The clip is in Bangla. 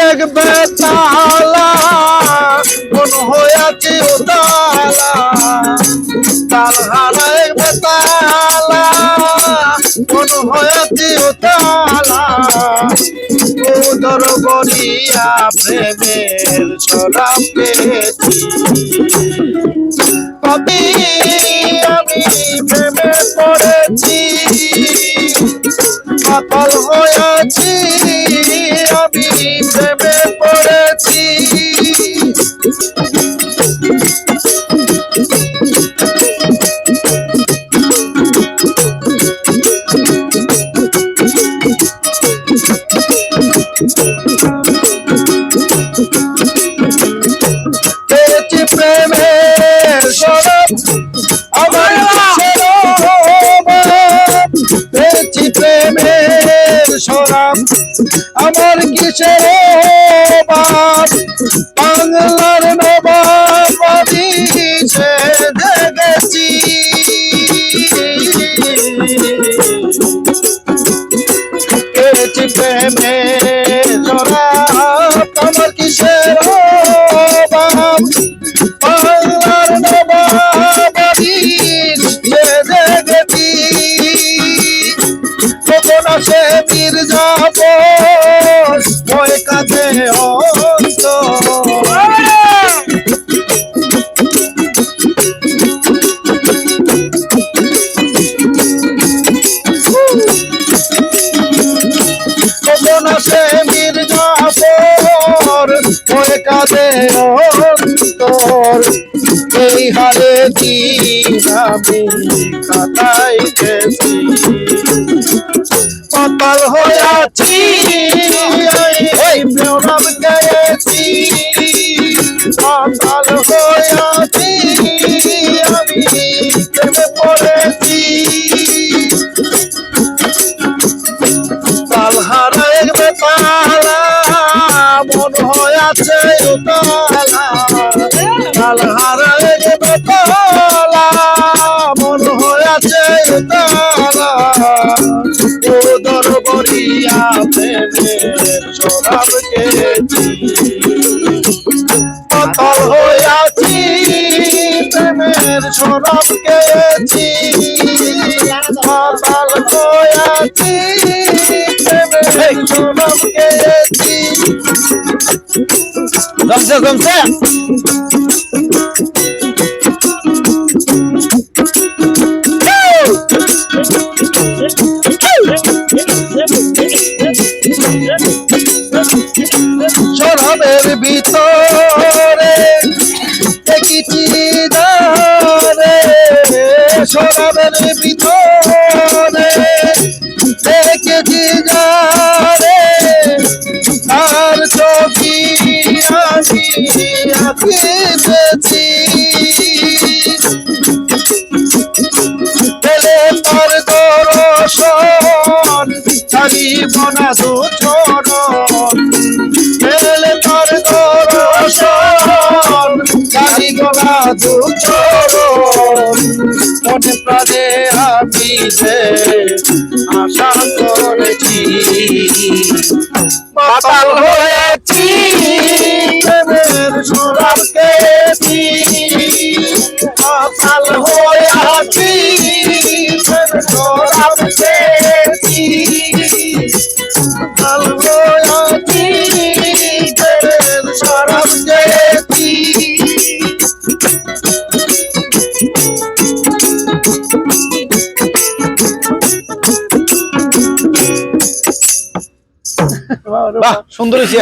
এক বেতালা মন হইয়াছি উতালা তালহারা এক বেতালা মন হইয়াছি উতালা উদর করিয়া প্রেমের শরাব পেয়েছি কবি আমি প্রেমে পড়েছি পাগল হয়েছি আমি প্রেমে পড়েছি পেয়েছি প্রেমের শরাব আমার পেয়েছি প্রেমের শরাব আমার কিসের বাপ বাংলার নবাব দিছে দেখেছি পেয়েছি প্রেমের শরাব আমার কিসের বাপ বাংলার নবাব দিছে দেখেছি কখন আসে মির্জাফর ওই কাঁধে অন্ত কখন আসে মির্জাফর ওই কাঁধে অন্তর এই হারে দিন আমি কাটাইতেছি পাতাল হইয়াছি প্রেম গেয়েছি পাতাল হইয়াছি আমি প্রেমে পড়েছি তালহারা এক বেতালা মন হইয়াছে উতালা তালহারা এক বেতালা মন হইয়াছে উতালা উদর বরিয়া প্রেমের শরাব খেয়েছি পাতাল হইয়াছি প্রেমের শরাব খেয়েছি পাতাল হইয়াছি প্রেমের শরাব খেয়েছি জমছে জমছে শরাবের ভিতরে দেখিছি জানে শরাবের ভিতরে দেখেছি জানে তার চোখি আমি আঁকিতেছি পেলে তার দর্শন ছাড়িব না দুচরণ পেলে তার দর্শন ছাড়িব না দুচরণ মনে প্রাণে আমি যে আশা করেছি পাতাল হয়েছি প্রেমের শরাব খেয়েছি পাতাল হয়েছি প্রেমের শরাব খেয়েছি পাতাল হয়েছি প্রেমের শরাব খেয়েছি বাহ সুন্দর হয়েছে।